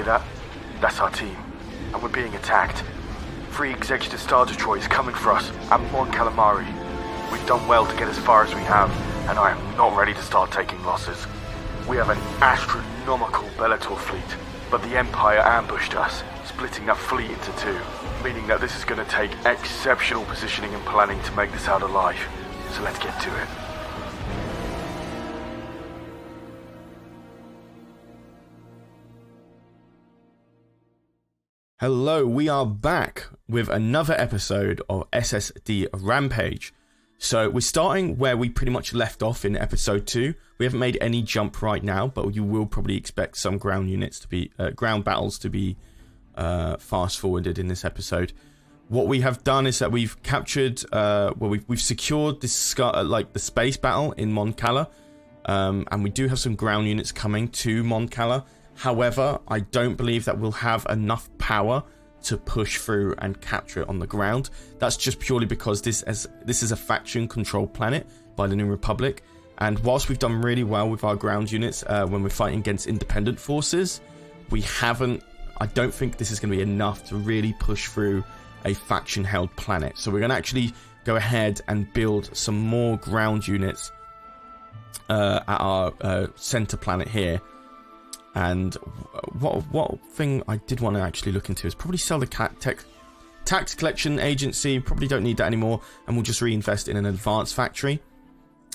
hear that? That's our team, and we're being attacked. 3 Executor Star Destroyers coming for us at Mon Calamari. We've done well to get as far as we have, and I am not ready to start taking losses. We have an astronomical Bellator fleet, but the Empire ambushed us, splitting that fleet into 2, meaning that this is going to take exceptional positioning and planning to make this out alive. So let's get to it. Hello, we are back with another episode of SSD Rampage. So we're starting where we pretty much left off in episode 2. We haven't made any jump right now, but you will probably expect some ground units to be ground battles to be fast forwarded in this episode. What we have done is that we've captured, we've secured this like the space battle in Mon Cala, and we do have some ground units coming to Mon Cala. However, I don't believe that we'll have enough power to push through and capture it on the ground. That's just purely because this is a faction-controlled planet by the New Republic, and whilst we've done really well with our ground units when we're fighting against independent forces, I don't think this is going to be enough to really push through a faction-held planet. So we're going to actually go ahead and build some more ground units at our center planet here. And what thing I did want to actually look into is probably sell the tax collection agency. Probably don't need that anymore, and we'll just reinvest in an advanced factory,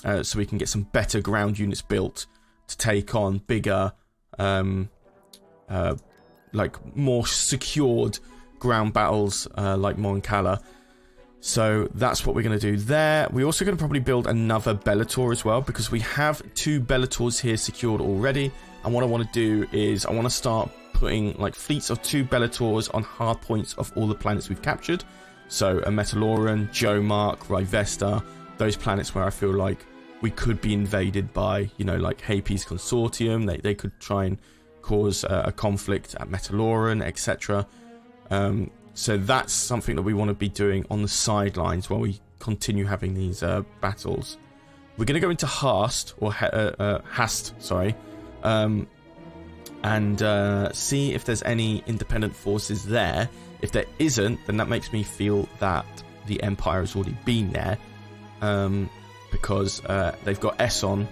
so we can get some better ground units built to take on bigger, like more secured ground battles like Mon Cala. So that's what we're going to do there. We're also going to probably build another Bellator as well, because we have 2 Bellators here secured already. And what I want to do is I want to start putting like fleets of 2 Bellators on hard points of all the planets we've captured. So a Metaloran, Jomark, Rivesta, those planets where I feel like we could be invaded by, you know, like Hapi's Consortium. They could try and cause a conflict at Metaloran, etc. So that's something that we want to be doing on the sidelines while we continue having these battles. We're going to go into Hast, sorry. And see if there's any independent forces there. If there isn't, then that makes me feel that the Empire has already been there, because they've got Esson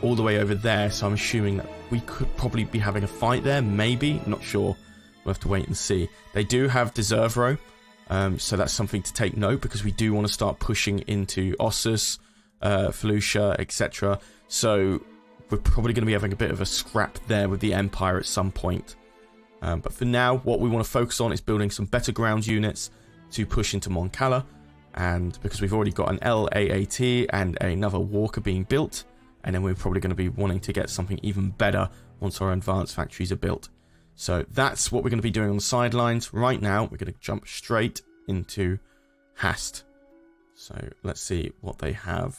all the way over there, so I'm assuming that we could probably be having a fight there, maybe, not sure. We'll have to wait and see. They do have Deservero, so that's something to take note, because we do want to start pushing into Ossus, Felucia, etc. So we're probably going to be having a bit of a scrap there with the Empire at some point. But for now, what we want to focus on is building some better ground units to push into Mon Cala. And because we've already got an LAAT and another Walker being built, and then we're probably going to be wanting to get something even better once our advanced factories are built. So that's what we're going to be doing on the sidelines. Right now, we're going to jump straight into Hast. So let's see what they have.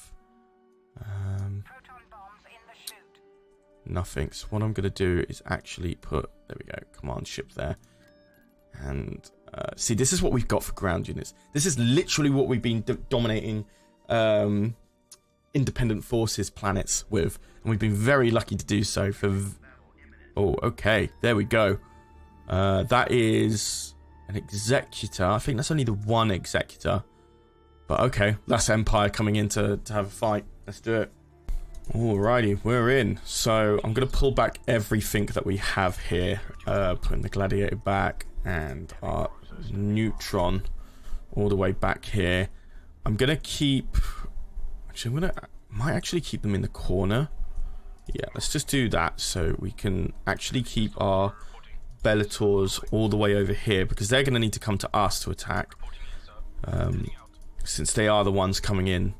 Nothing. So what I'm going to do is actually put, there we go, command ship there. And see, this is what we've got for ground units. This is literally what we've been dominating independent forces planets with. And we've been very lucky to do so for... Oh, okay. There we go. That is an Executor. I think that's only the one Executor. But okay, that's Empire coming in to have a fight. Let's do it. Alrighty, we're in. So I'm going to pull back everything that we have here. Putting the Gladiator back and our Neutron all the way back here. I'm going to keep... Actually, might actually keep them in the corner. Yeah, let's just do that so we can actually keep our Bellators all the way over here, because they're going to need to come to us to attack. Since they are the ones coming in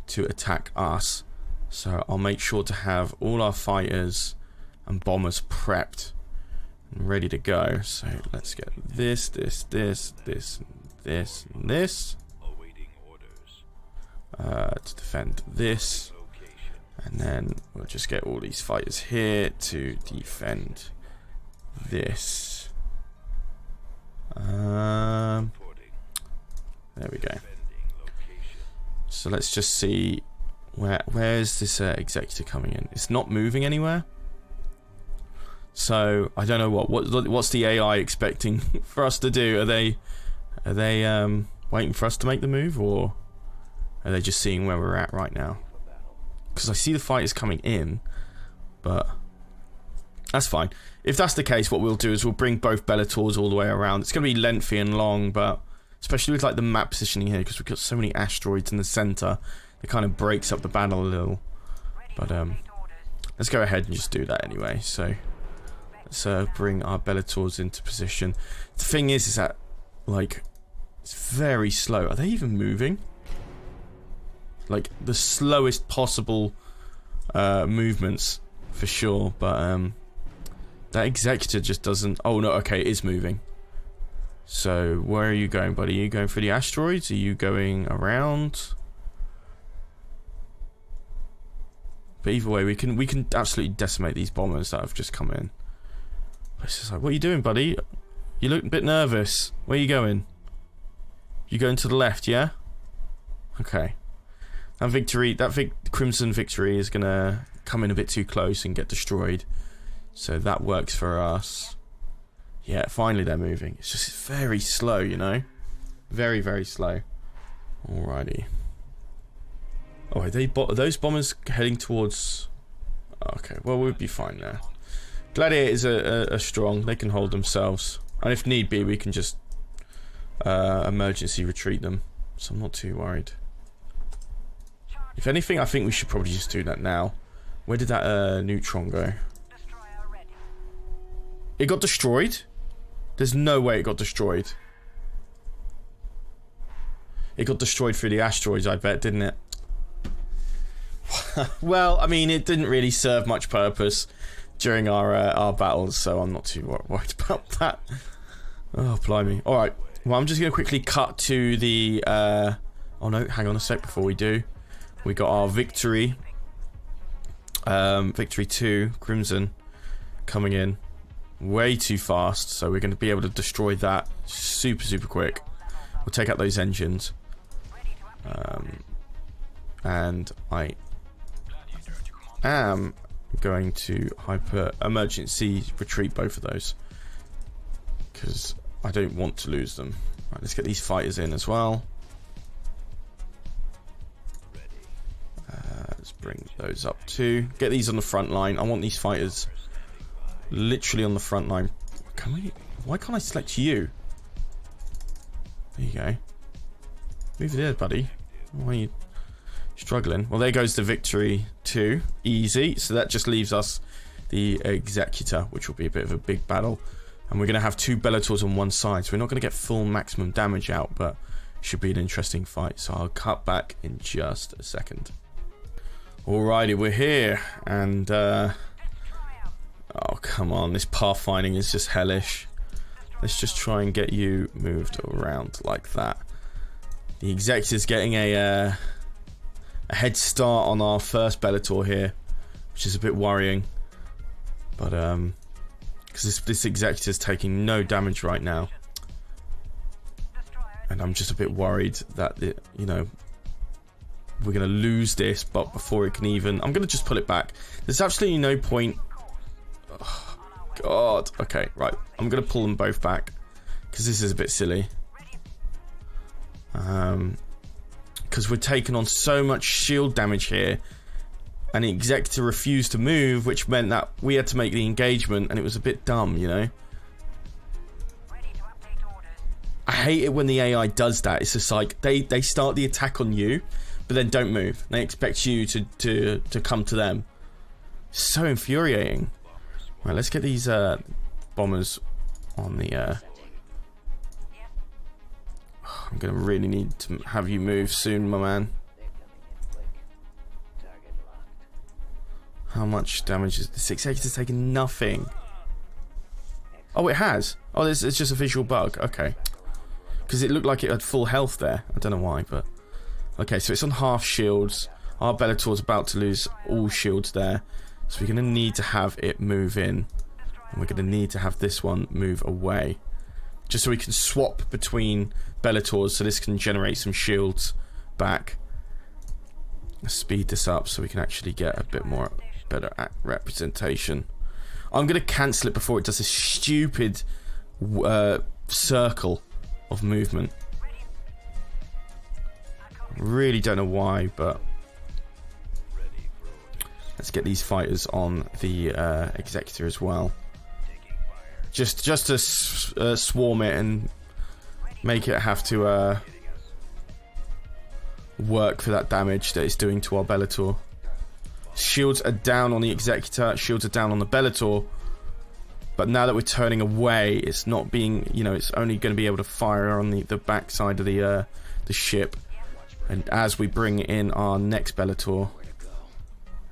to attack us. So I'll make sure to have all our fighters and bombers prepped and ready to go. So let's get this, and this. To defend this. And then we'll just get all these fighters here to defend this. There we go. So let's just see where's this Executor coming in. It's not moving anywhere. So I don't know what's the AI expecting for us to do. Are they waiting for us to make the move, or are they just seeing where we're at right now? Because I see the fighters coming in, but that's fine. If that's the case, what we'll do is we'll bring both Bellators all the way around. It's going to be lengthy and long, but especially with like the map positioning here, because we've got so many asteroids in the center, it kind of breaks up the battle a little. But let's go ahead and just do that anyway. So let's bring our Bellators into position. The thing is that like it's very slow. Are they even moving? Like the slowest possible movements for sure, but that Executor just doesn't. Oh no, okay, it is moving. So where are you going, buddy? Are you going for the asteroids? Are you going around? But either way, we can absolutely decimate these bombers that have just come in. It's just like, what are you doing, buddy? You look a bit nervous. Where are you going? You going to the left, yeah? Okay. That Crimson Victory is gonna come in a bit too close and get destroyed. So that works for us. Yeah, finally they're moving. It's just very slow, you know? Very, very slow. Alrighty. Oh, are those bombers heading towards... Okay, well, we'll be fine there. Gladiators are strong. They can hold themselves. And if need be, we can just emergency retreat them. So I'm not too worried. If anything, I think we should probably just do that now. Where did that neutron go? It got destroyed? There's no way it got destroyed. It got destroyed through the asteroids, I bet, didn't it? Well, I mean, it didn't really serve much purpose during our battles, so I'm not too worried about that. Oh, blimey. Alright, well, I'm just going to quickly cut to the... Oh, no, hang on a sec before we do. We got our victory. Victory 2, Crimson, coming in way too fast, so we're going to be able to destroy that super, super quick. We'll take out those engines. And I am going to emergency retreat both of those, because I don't want to lose them. Right, let's get these fighters in as well. Let's bring those up too. Get these on the front line. I want these fighters literally on the front line. Why can't I select you? There you go. Move there, buddy. Why are you struggling? Well, there goes the victory 2. Easy. So that just leaves us the Executor, which will be a bit of a big battle. And we're going to have 2 Bellators on one side. So we're not going to get full maximum damage out, but should be an interesting fight. So I'll cut back in just a second. Alrighty, we're here. And, oh, come on. This pathfinding is just hellish. Let's just try and get you moved around like that. The Executor's getting a head start on our first Bellator here, which is a bit worrying. But, because this Executor's taking no damage right now. And I'm just a bit worried that, you know, we're going to lose this, but before it can even... I'm going to just pull it back. There's absolutely no point... Oh, God. Okay, right. I'm going to pull them both back, because this is a bit silly. Because we're taking on so much shield damage here, and the Executor refused to move, which meant that we had to make the engagement, and it was a bit dumb, you know? I hate it when the AI does that. It's just like, they start the attack on you, but then don't move. They expect you to come to them. So infuriating. Right, let's get these bombers on the... I'm going to really need to have you move soon, my man. How much damage is this? Executor's taking nothing. Oh, it has. Oh, it's just a visual bug. Okay. Because it looked like it had full health there. I don't know why, but... Okay, so it's on half shields. Our Bellator's about to lose all shields there. So we're going to need to have it move in. And we're going to need to have this one move away. Just so we can swap between Bellators, so this can generate some shields back. Let's speed this up so we can actually get a bit more better representation. I'm going to cancel it before it does this stupid circle of movement. Really don't know why, but let's get these fighters on the Executor as well. Just to swarm it and make it have to work for that damage that it's doing to our Bellator. Shields are down on the Executor, shields are down on the Bellator, but now that we're turning away, it's not being, you know, it's only going to be able to fire on the backside of the ship. And as we bring in our next Bellator,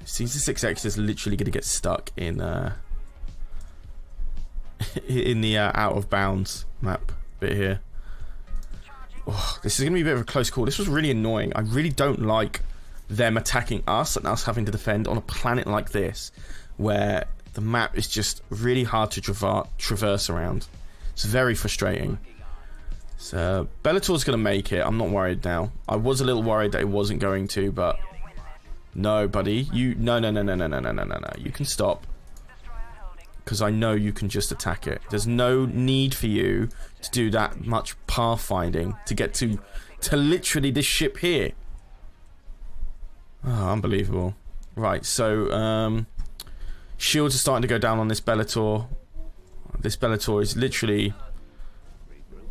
it seems this Executor's literally going to get stuck in the out of bounds map bit here. Oh, this is going to be a bit of a close call. This was really annoying. I really don't like them attacking us and us having to defend on a planet like this, where the map is just really hard to traverse around. It's very frustrating. So Bellator's going to make it. I'm not worried now. I was a little worried that it wasn't going to, but no, buddy. No. You can stop. Because I know you can just attack it. There's no need for you to do that much pathfinding to get to literally this ship here. Oh, unbelievable. Right, so shields are starting to go down on this Bellator. This Bellator is literally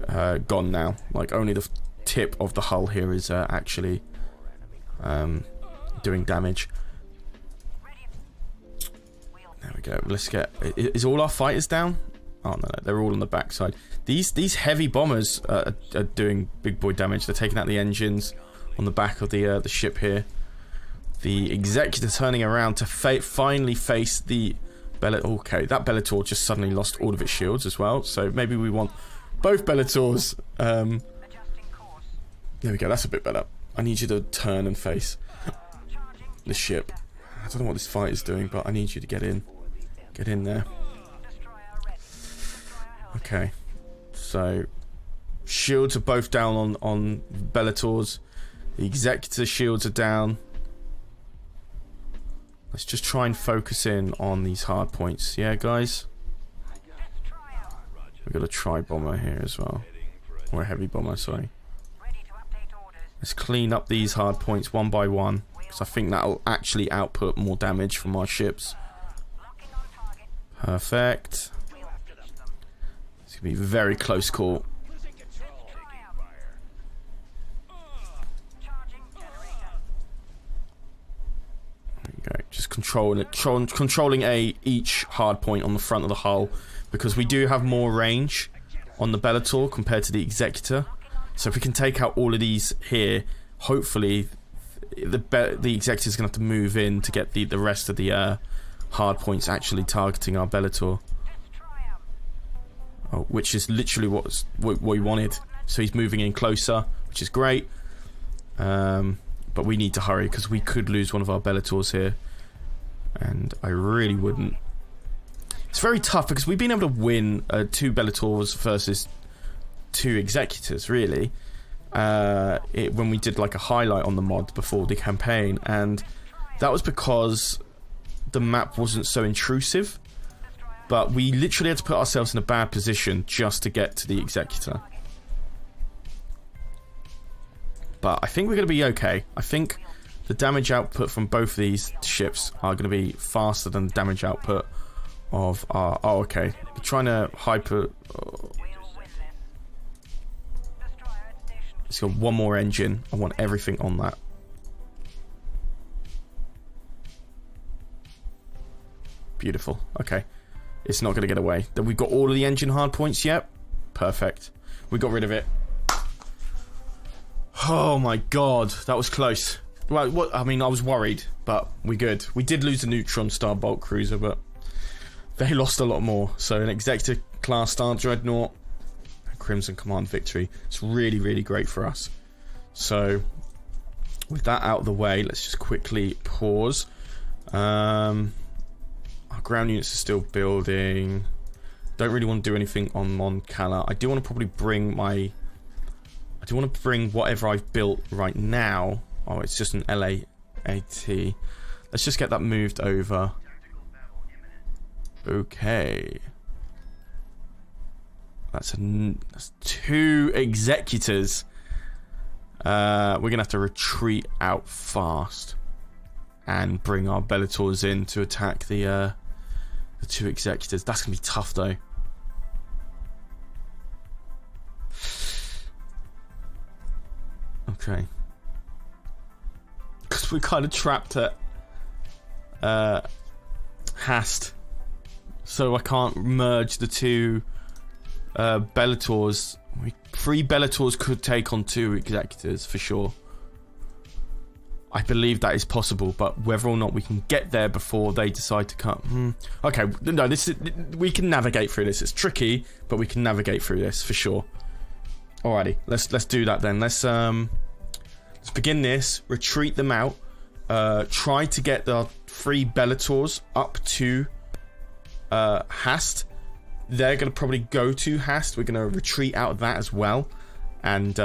gone now. Like, only the tip of the hull here is actually doing damage. There we go. Let's get... Is all our fighters down? Oh, no, they're all on the backside. These heavy bombers are doing big boy damage. They're taking out the engines on the back of the ship here. The Executor turning around to finally face the Bellator. Okay, that Bellator just suddenly lost all of its shields as well. So maybe we want both Bellators. There we go. That's a bit better. I need you to turn and face the ship. I don't know what this fight is doing, but I need you to get in. Get in there. Okay. So, shields are both down on Bellators. The Executor shields are down. Let's just try and focus in on these hard points. Yeah, guys? We've got a tri-bomber here as well. Or a heavy bomber, sorry. Let's clean up these hard points one by one, because I think that'll actually output more damage from our ships. Perfect. It's going to be a very close call. There you go. Just controlling each hard point on the front of the hull, because we do have more range on the Bellator compared to the Executor. So if we can take out all of these here, hopefully the Executor's going to have to move in to get the rest of the hard points actually targeting our Bellator. Oh, which is literally what we wanted. So he's moving in closer, which is great. But we need to hurry, because we could lose one of our Bellators here. And I really wouldn't. It's very tough, because we've been able to win 2 Bellators versus 2 Executors, really. When we did like a highlight on the mod before the campaign, and that was because the map wasn't so intrusive, but we literally had to put ourselves in a bad position just to get to the Executor. But I think we're going to be okay. I think the damage output from both of these ships are going to be faster than the damage output of our... Oh, okay. We're trying to hyper... Let's go one more engine. I want everything on that. Beautiful. Okay. It's not going to get away. Then we've got all of the engine hard points. Yep. Perfect. We got rid of it. Oh my god. That was close. Well, I mean, I was worried, but we're good. We did lose the Neutron Star Bulk Cruiser, but they lost a lot more. So an Executor class Star Dreadnought, Crimson Command victory. It's really, really great for us. So with that out of the way, let's just quickly pause. Our ground units are still building. Don't really want to do anything on Mon Calamari. I do want to probably bring my... I do want to bring whatever I've built right now. Oh, it's just an LAAT. Let's just get that moved over. Okay. That's 2 executors. We're gonna have to retreat out fast and bring our Bellators in to attack the 2 executors. That's gonna be tough though. Okay. Because we're kind of trapped at Hast, so I can't merge the 2 Bellators. 3 Bellators could take on 2 executors for sure. I believe that is possible, but whether or not we can get there before they decide to come. Okay, no, we can navigate through this. It's tricky, but we can navigate through this for sure. Alrighty, let's do that then. Let's begin this. Retreat them out. Try to get the 3 Bellators up to Hast. They're going to probably go to Hast. We're going to retreat out of that as well. And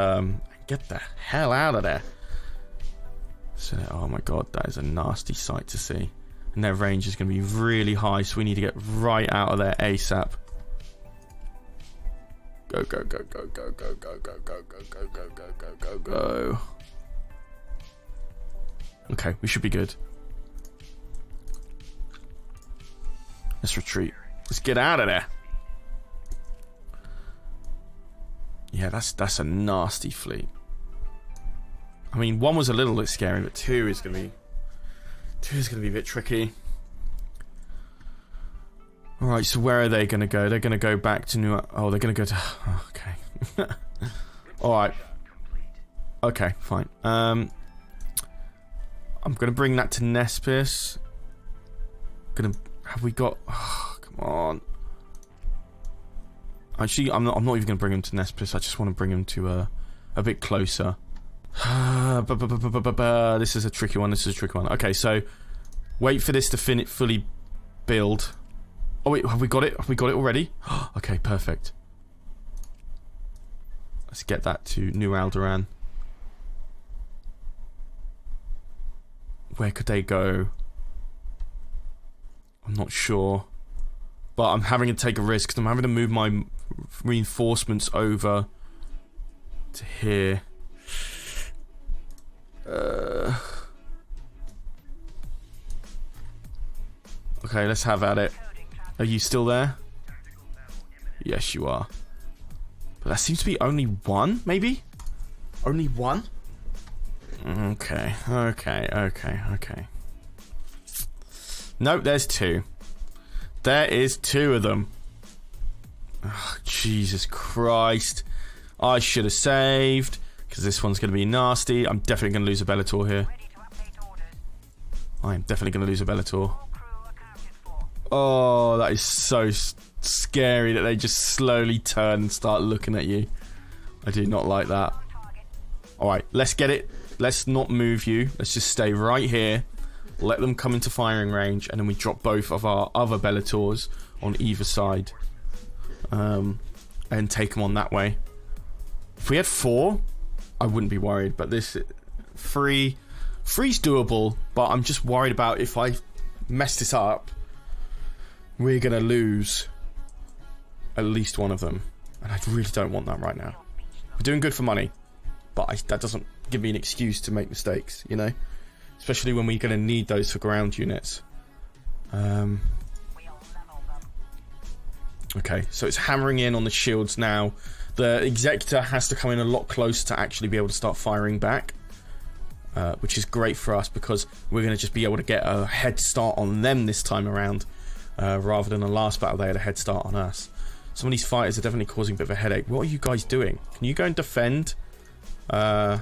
get the hell out of there. So, oh my god, that is a nasty sight to see. And their range is going to be really high, so we need to get right out of there ASAP. Go, go, go, go, go, go, go, go, go, go, go, go, go, go, go, go. Okay, we should be good. Let's retreat. Let's get out of there. Yeah, that's a nasty fleet. I mean, 1 was a little bit scary, but 2 is gonna be a bit tricky. All right, so where are they gonna go? They're gonna go back to New. Oh, they're gonna go to. Oh, okay. All right. Okay, fine. I'm gonna bring that to Nespis. Have we got? Oh, come on. Actually, I'm not even gonna bring him to Nespis. I just want to bring him to a bit closer. This is a tricky one. Okay, so wait for this to fully build. Oh wait, have we got it? Have we got it already? Okay, perfect. Let's get that to New Alderaan. Where could they go? I'm not sure. But I'm having to take a risk because I'm having to move my reinforcements over to here. Okay, let's have at it. Are you still there? Yes, you are. But that seems to be only 1, maybe? Only 1? Okay. Nope, there's 2. There is 2 of them. Oh, Jesus Christ. I should have saved. Because this one's going to be nasty. I'm definitely going to lose a Bellator here. I am definitely going to lose a Bellator. Oh, that is so scary that they just slowly turn and start looking at you. I do not like that. Alright, let's get it. Let's not move you. Let's just stay right here. Let them come into firing range. And then we drop both of our other Bellators on either side. And take them on that way. If we had 4... I wouldn't be worried, but this 3's doable, but I'm just worried about if I mess this up, we're gonna lose at least one of them, and I really don't want that right now. We're doing good for money, but that doesn't give me an excuse to make mistakes, you know, especially when we're gonna need those for ground units. Okay, so it's hammering in on the shields now. The Executor has to come in a lot closer to actually be able to start firing back, which is great for us because we're going to just be able to get a head start on them this time around, rather than the last battle they had a head start on us. Some of these fighters are definitely causing a bit of a headache. What are you guys doing? Can you go and defend the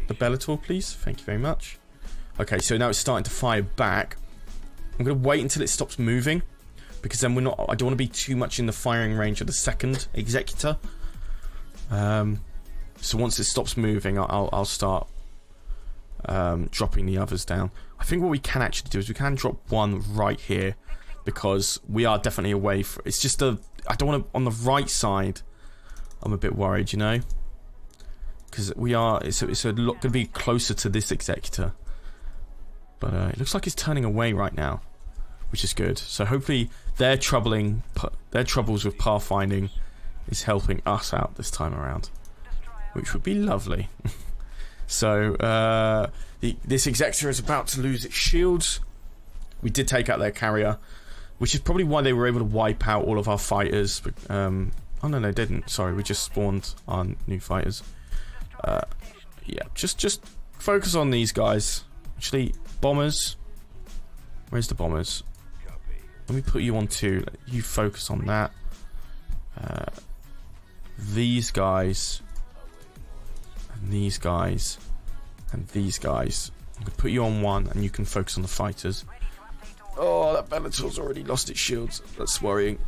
Bellator, please? Thank you very much. Okay, so now it's starting to fire back. I'm going to wait until it stops moving, because then I don't want to be too much in the firing range of the second Executor. So once it stops moving, I'll start dropping the others down. I think what we can actually do is we can drop 1 right here, because we are definitely away from. It's just I don't want to on the right side. I'm a bit worried, you know, because we are. It's a lot going to be closer to this Executor, but it looks like it's turning away right now. which is good. So hopefully their troubles with pathfinding is helping us out this time around, which would be lovely. So this Executor is about to lose its shields. We did take out their carrier, which is probably why they were able to wipe out all of our fighters. But, oh no, they didn't. Sorry, we just spawned on new fighters. Yeah, just focus on these guys. Actually, bombers. Where's the bombers? Let me put you on 2. You focus on that. These guys. And these guys. And these guys. I'm going to put you on 1 and you can focus on the fighters. Oh, that Bellator's already lost its shields. That's worrying.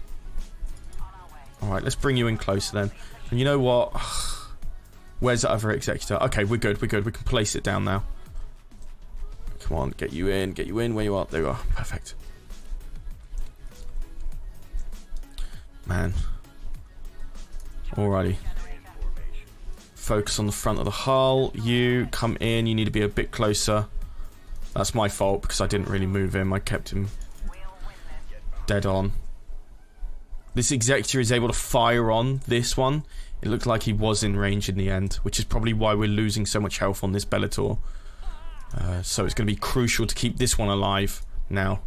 Alright, let's bring you in closer then. And you know what? Where's the other Executor? Okay, we're good. We can place it down now. Come on, get you in where you are. There you are. Perfect. Man. Alrighty. Focus on the front of the hull. You come in. You need to be a bit closer. That's my fault because I didn't really move him. I kept him dead on. This Executor is able to fire on this one. It looked like he was in range in the end, which is probably why we're losing so much health on this Bellator. So it's going to be crucial to keep this one alive now.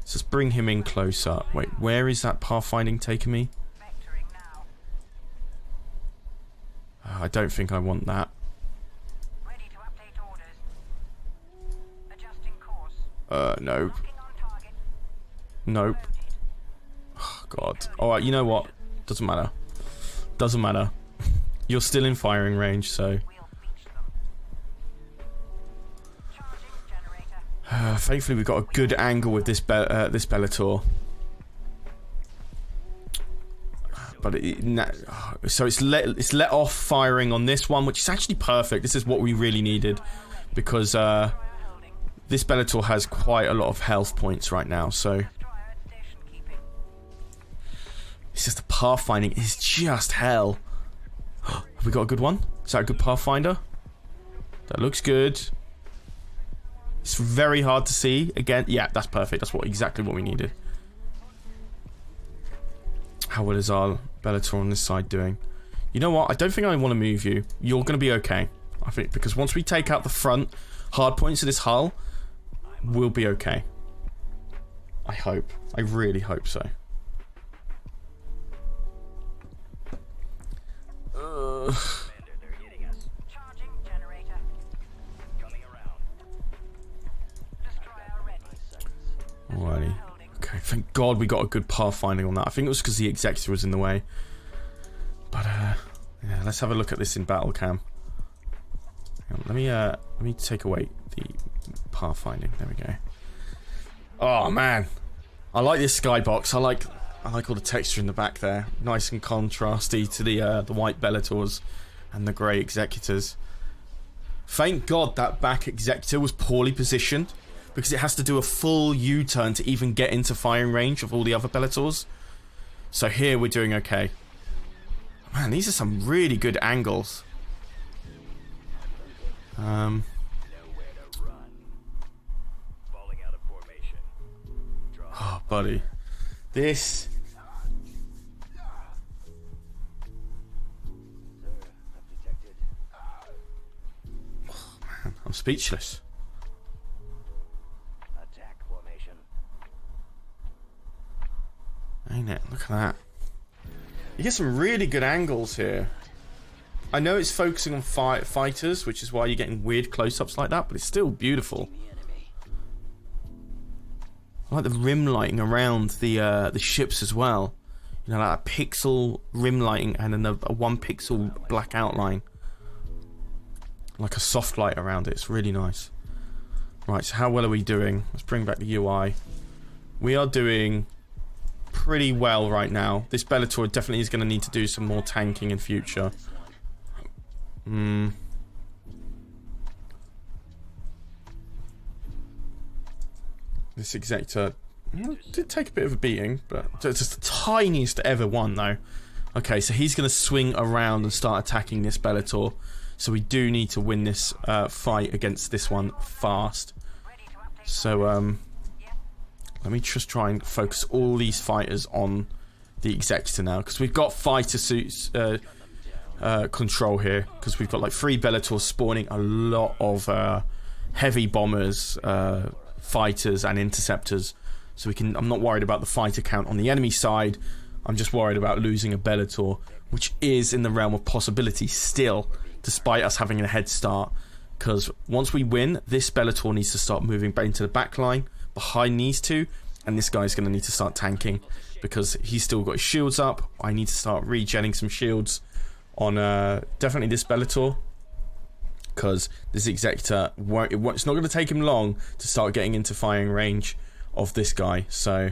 So let's bring him in closer. Wait, where is that pathfinding taking me? I don't think I want that. Nope. Nope. Oh, God. Alright, you know what? Doesn't matter. Doesn't matter. You're still in firing range, so... thankfully we've got a good angle with this this Bellator. But so it's let off firing on this one, which is actually perfect. This is what we really needed, because this Bellator has quite a lot of health points right now, so... It's just the pathfinding is just hell. Have we got a good one? Is that a good pathfinder? That looks good. It's very hard to see. Again, yeah, that's perfect. That's exactly what we needed. How well is our Bellator on this side doing? You know what? I don't think I want to move you. You're going to be okay. I think because once we take out the front hard points of this hull, we'll be okay. I hope. I really hope so. Alrighty. Okay, thank God we got a good pathfinding on that. I think it was because the Executor was in the way. But yeah, let's have a look at this in battle cam. Let me take away the pathfinding. There we go. Oh man, I like this skybox. I like all the texture in the back there. Nice and contrasty to the white Bellators and the grey Executors. Thank God that back Executor was poorly positioned, because it has to do a full U-turn to even get into firing range of all the other Bellators. So here we're doing okay. Man, these are some really good angles. Oh, buddy. This... Oh, man, I'm speechless. Ain't it? Look at that. You get some really good angles here. I know it's focusing on fighters, which is why you're getting weird close-ups like that, but it's still beautiful. I like the rim lighting around the ships as well. You know, like a pixel rim lighting and then a 1 pixel black outline. Like a soft light around it. It's really nice. Right, so how well are we doing? Let's bring back the UI. We are doing pretty well right now. This Bellator definitely is going to need to do some more tanking in future. This Executor did take a bit of a beating, but it's just the tiniest ever one though. Okay, so he's going to swing around and start attacking this Bellator. So we do need to win this fight against this one fast. So Let me just try and focus all these fighters on the Executor now, because we've got fighter suits control here, because we've got like 3 Bellators spawning a lot of heavy bombers, fighters and interceptors. So I'm not worried about the fighter count on the enemy side. I'm just worried about losing a Bellator, which is in the realm of possibility still, despite us having a head start. Because once we win, this Bellator needs to start moving back into the back line behind these two, and this guy's going to need to start tanking because he's still got his shields up. I need to start regenning some shields on definitely this Bellator, because this Executor it's not going to take him long to start getting into firing range of this guy, so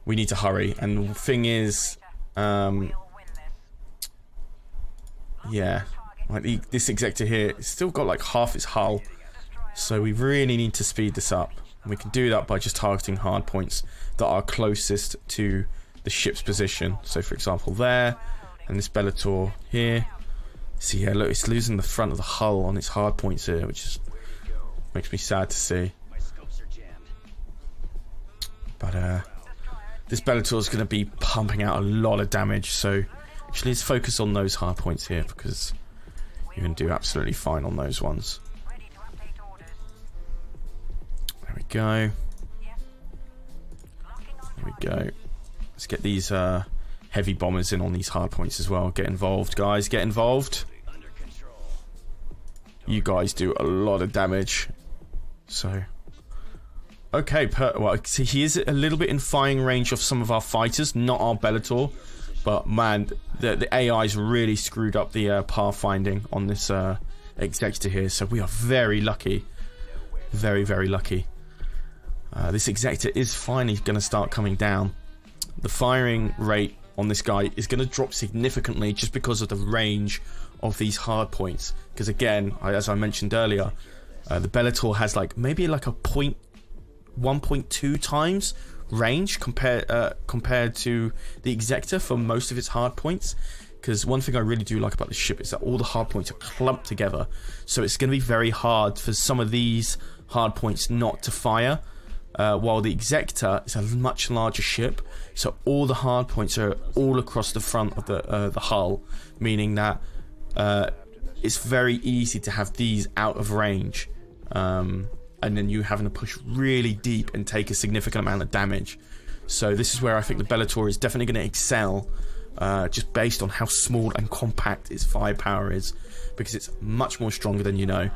we need to hurry. And the thing is, yeah, like this Executor here, it's still got like half its hull, so we really need to speed this up. And we can do that by just targeting hard points that are closest to the ship's position. So for example there, and this Bellator here. See here, look, it's losing the front of the hull on its hard points here, which is, makes me sad to see. But this Bellator is going to be pumping out a lot of damage, so actually let's focus on those hard points here, because you're going to do absolutely fine on those ones. There we go. There we go. Let's get these heavy bombers in on these hard points as well. Get involved, guys. Get involved. You guys do a lot of damage. So, okay. Well, see, he is a little bit in firing range of some of our fighters, not our Bellator. But man, the AI's really screwed up the pathfinding on this Executor here. So we are very lucky. Very, very lucky. This Executor is finally going to start coming down. The firing rate on this guy is going to drop significantly just because of the range of these hard points. Because again, as I mentioned earlier, the Bellator has like maybe like a 1.2 times range compared to the Executor for most of its hard points. Because one thing I really do like about this ship is that all the hard points are clumped together, so it's going to be very hard for some of these hard points not to fire. While the Executor is a much larger ship, so all the hard points are all across the front of the hull, meaning that it's very easy to have these out of range, and then you having to push really deep and take a significant amount of damage. So this is where I think the Bellator is definitely going to excel, just based on how small and compact its firepower is, because it's much more stronger than you know.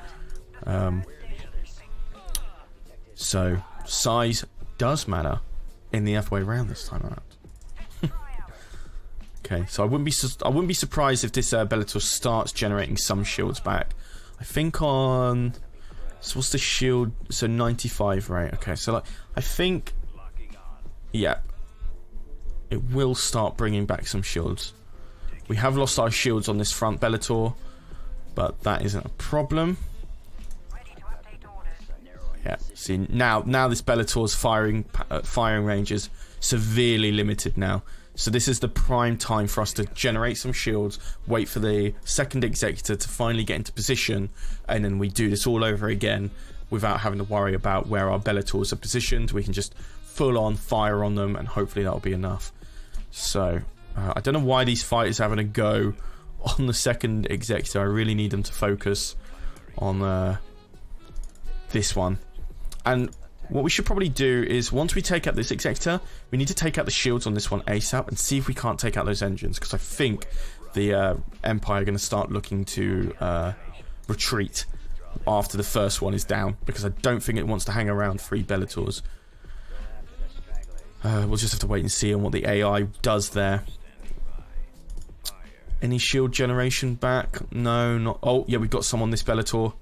So size does matter in the other way around this time around. Okay, so I wouldn't be surprised if this Bellator starts generating some shields back. I think on, so what's the shield? So 95, right? Okay, so like I think, yeah, it will start bringing back some shields. We have lost our shields on this front Bellator, but that isn't a problem. Yeah, see, now this Bellator's firing range is severely limited now. So this is the prime time for us to generate some shields, wait for the second Executor to finally get into position, and then we do this all over again without having to worry about where our Bellators are positioned. We can just full on fire on them, and hopefully that'll be enough. So I don't know why these fighters are having a go on the second Executor. I really need them to focus on this one. And what we should probably do is, once we take out this Executor, we need to take out the shields on this one ASAP and see if we can't take out those engines, because I think the Empire are going to start looking to retreat after the first one is down, because I don't think it wants to hang around 3 Bellators. We'll just have to wait and see on what the AI does there. Any shield generation back? No, not. Oh, yeah, we've got some on this Bellator.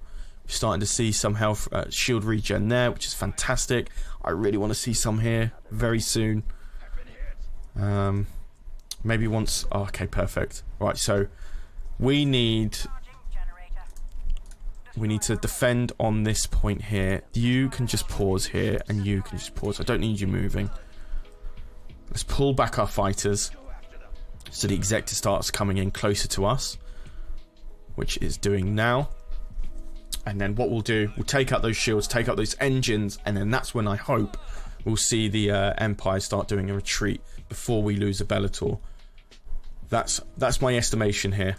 We're starting to see some health shield regen there, which is fantastic. I really want to see some here very soon. Maybe once. Oh, okay, perfect. Right, so we need to defend on this point here. You can just pause here, and you can just pause. I don't need you moving. Let's pull back our fighters so the Executor starts coming in closer to us, which it's doing now. And then what we'll do, we'll take out those shields, take out those engines, and then that's when I hope we'll see the Empire start doing a retreat before we lose a Bellator. That's my estimation here.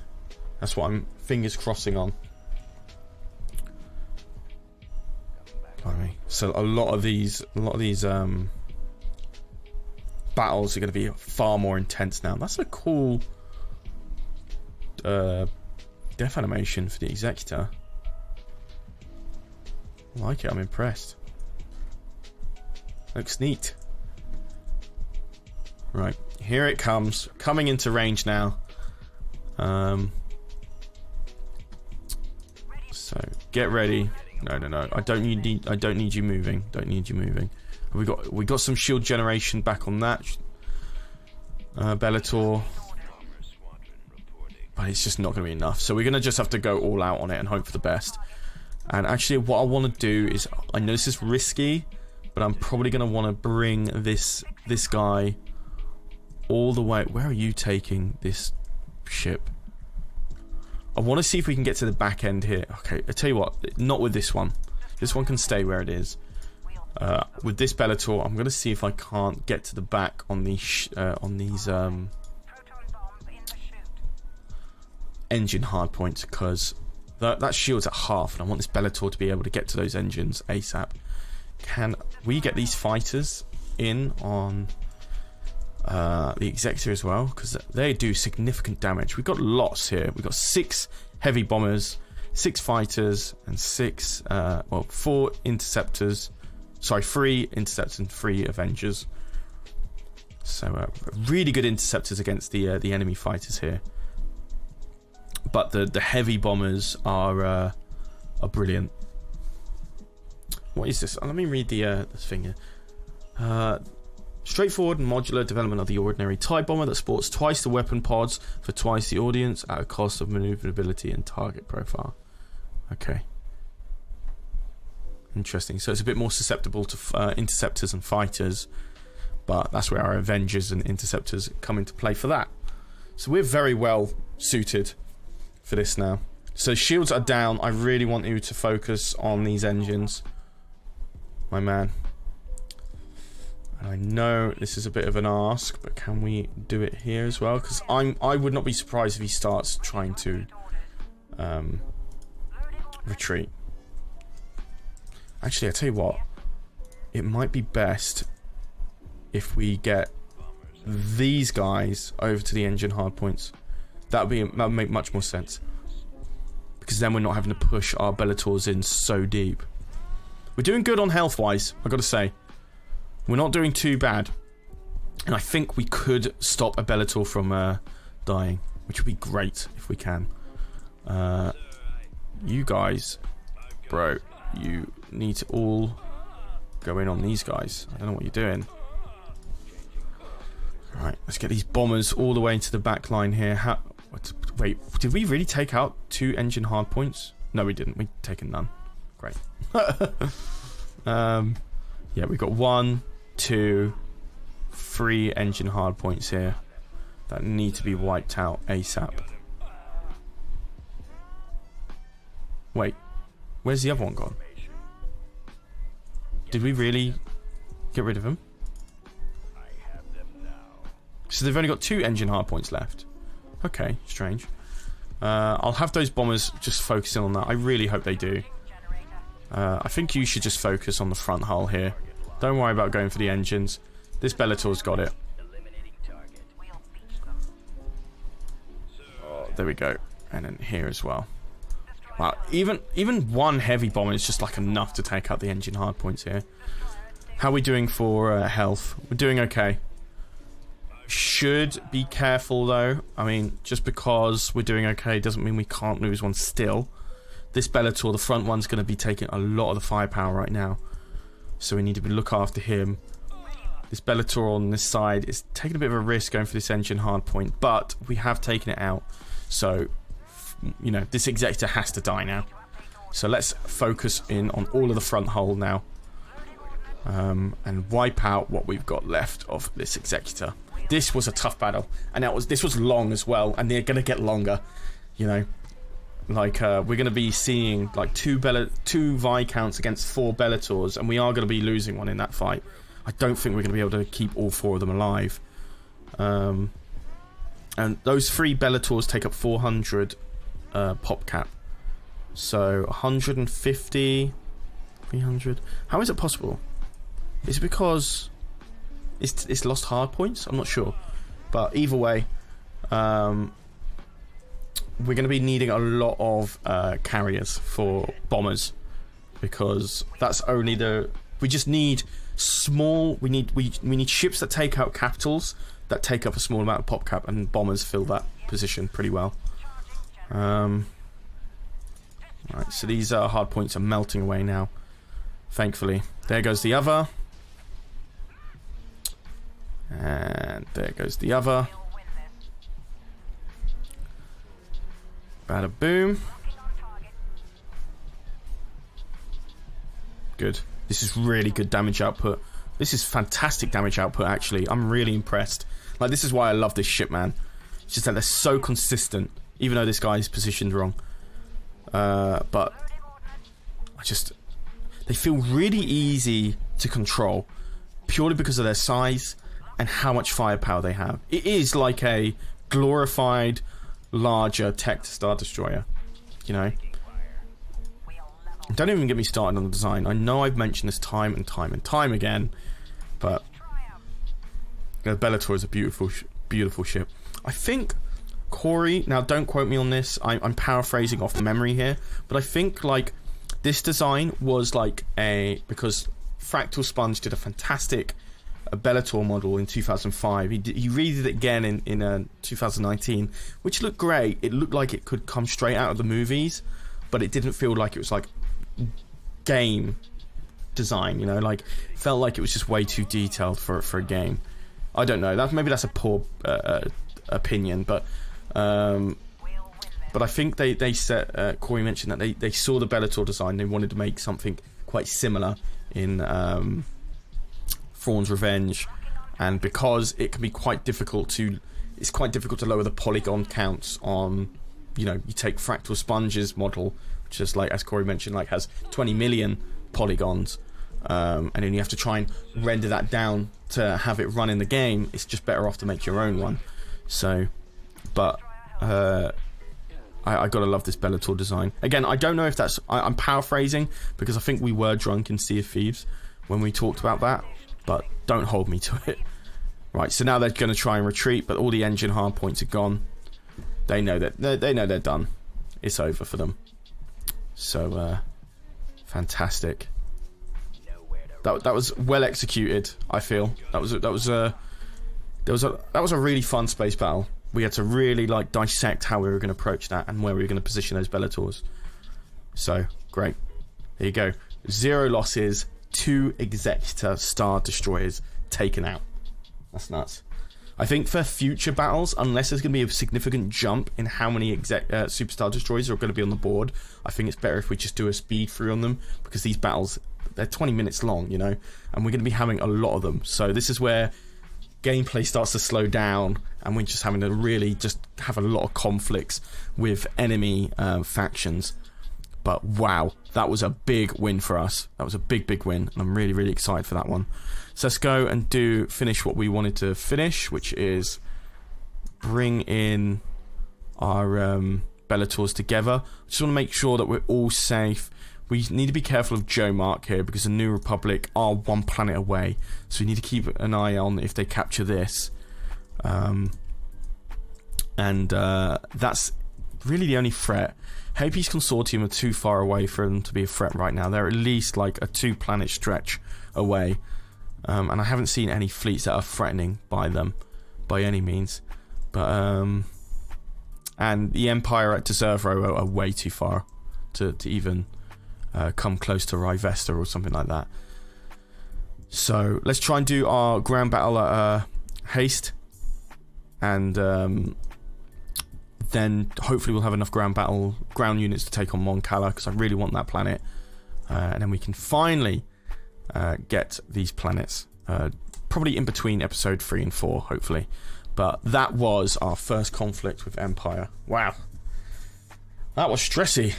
That's what I'm fingers crossing on. Blimey. So a lot of these battles are going to be far more intense now. That's a cool death animation for the Executor. I like it. I'm impressed. Looks neat. Right, here it comes, coming into range now. So get ready. No. I don't need you moving. Don't need you moving. We got some shield generation back on that. Bellator. But it's just not going to be enough. So we're going to just have to go all out on it and hope for the best. And actually what I want to do is, I know this is risky, but I'm probably going to want to bring this guy all the way. Where are you taking this ship? I want to see if we can get to the back end here. Okay, I tell you what, not with this one. This one can stay where it is. With this Bellator, I'm going to see if I can't get to the back on these engine hardpoints, because that shield's at half, and I want this Bellator to be able to get to those engines ASAP. Can we get these fighters in on the Executor as well? Because they do significant damage. We've got lots here. We've got 6 heavy bombers, 6 fighters, and 4 interceptors. Sorry, 3 interceptors and 3 Avengers. So really good interceptors against the enemy fighters here. But the heavy bombers are brilliant. What is this? Let me read the thing here. Straightforward and modular development of the ordinary TIE bomber that sports twice the weapon pods for twice the audience at a cost of maneuverability and target profile. Okay. Interesting. So it's a bit more susceptible to interceptors and fighters, but that's where our Avengers and interceptors come into play for that. So we're very well suited for this now. So shields are down. I really want you to focus on these engines, my man. And I know this is a bit of an ask, but can we do it here as well? Because I would not be surprised if he starts trying to retreat. Actually, I tell you what, it might be best if we get these guys over to the engine hardpoints. That would make much more sense, because then we're not having to push our Bellators in so deep. We're doing good on health wise, I've got to say. We're not doing too bad, and I think we could stop a Bellator from dying, which would be great if we can. You guys, bro, you need to all go in on these guys. I don't know what you're doing. Alright, let's get these bombers all the way into the back line here. Wait, did we really take out 2 engine hardpoints? No, we didn't. We've taken none. Great. Yeah, we've got 1, 2, 3 engine hardpoints here that need to be wiped out ASAP. Wait, where's the other one gone? Did we really get rid of him? So they've only got 2 engine hardpoints left. Okay, strange. I'll have those bombers just focusing on that. I really hope they do. I think you should just focus on the front hull here. Don't worry about going for the engines. This Bellator's got it. Oh, there we go. And then here as well. Wow, even 1 heavy bomber is just like enough to take out the engine hardpoints here. How are we doing for health? We're doing okay. Should be careful though. I mean, just because we're doing okay doesn't mean we can't lose one still. This Bellator, the front one's going to be taking a lot of the firepower right now, so we need to look after him. This Bellator on this side is taking a bit of a risk going for this engine hardpoint, but we have taken it out. So, you know, this Executor has to die now. So let's focus in on all of the front hull now, and wipe out what we've got left of this Executor. This was a tough battle, and this was long as well, and they're going to get longer, you know. Like, we're going to be seeing, like, 2 Viscounts against 4 Bellators, and we are going to be losing one in that fight. I don't think we're going to be able to keep all 4 of them alive. And those 3 Bellators take up 400 pop cap. So 150, 300. How is it possible? Is it because it's lost hard points? I'm not sure. But either way, we're going to be needing a lot of carriers for bombers, because that's only the... We just need small... We need ships that take out capitals that take up a small amount of pop cap, and bombers fill that position pretty well. Right, so these hard points are melting away now, thankfully. There goes the other. And there goes the other. Bada boom. Good. This is really good damage output. This is fantastic damage output, actually. I'm really impressed. Like, this is why I love this ship, man. It's just that they're so consistent, even though this guy's positioned wrong. But I just... They feel really easy to control, purely because of their size and how much firepower they have. It is like a glorified, larger tech Star Destroyer, you know? Don't even get me started on the design. I know I've mentioned this time and time and time again, but the Bellator is a beautiful, beautiful ship. I think Corey, now don't quote me on this, I'm paraphrasing off memory here, but I think like this design was like because Fractal Sponge did a fantastic Bellator model in 2005. He redid it again in 2019, which looked great. It looked like it could come straight out of the movies, but it didn't feel like it was like game design, you know, like felt like it was just way too detailed for a game. I don't know, maybe that's a poor opinion, but I think they said, Corey mentioned that they saw the Bellator design, they wanted to make something quite similar in Thrawn's Revenge, and because it can be quite difficult to lower the polygon counts on, you know, you take Fractal Sponge's model, which is like, as Corey mentioned, like has 20 million polygons, and then you have to try and render that down to have it run in the game. It's just better off to make your own one. So, but I gotta love this Bellator design. Again, I don't know if that's... I'm paraphrasing, because I think we were drunk in Sea of Thieves when we talked about that, but don't hold me to it. Right, so now they're going to try and retreat, but all the engine hard points are gone. They know that they know they're done. It's over for them. So, fantastic. That was well executed, I feel. That was a really fun space battle. We had to really like dissect how we were going to approach that and where we were going to position those Bellators. So great. There you go. 0 losses, 2 Executor Star Destroyers taken out. That's nuts. I think for future battles, unless there's going to be a significant jump in how many Superstar Destroyers are going to be on the board, I think it's better if we just do a speed through on them, because these battles, they're 20 minutes long, you know, and we're going to be having a lot of them. So this is where gameplay starts to slow down, and we're just having to really just have a lot of conflicts with enemy factions. But wow, that was a big win for us. That was a big, big win, and I'm really, really excited for that one. So let's go and finish what we wanted to finish, which is bring in our Bellators together. I just want to make sure that we're all safe. We need to be careful of Joe Mark here, because the New Republic are 1 planet away, so we need to keep an eye on if they capture this. That's really the only threat. Happy's Consortium are too far away for them to be a threat right now. They're at least like a 2-planet stretch away. And I haven't seen any fleets that are threatening by them, by any means. But and the Empire at Deservro are way too far to even come close to Rivesta or something like that. So let's try and do our ground battle at haste, and then hopefully we'll have enough ground units to take on Mon Calamari, because I really want that planet, and then we can finally get these planets, probably in between episode 3 and 4, hopefully. But that was our first conflict with Empire. Wow, that was stressy.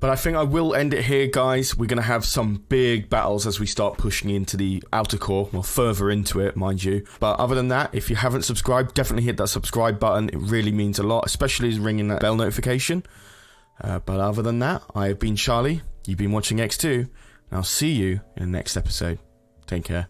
But I think I will end it here, guys. We're going to have some big battles as we start pushing into the outer core, or further into it, mind you. But other than that, if you haven't subscribed, definitely hit that subscribe button. It really means a lot, especially ringing that bell notification. But other than that, I have been Charlie. You've been watching X2, and I'll see you in the next episode. Take care.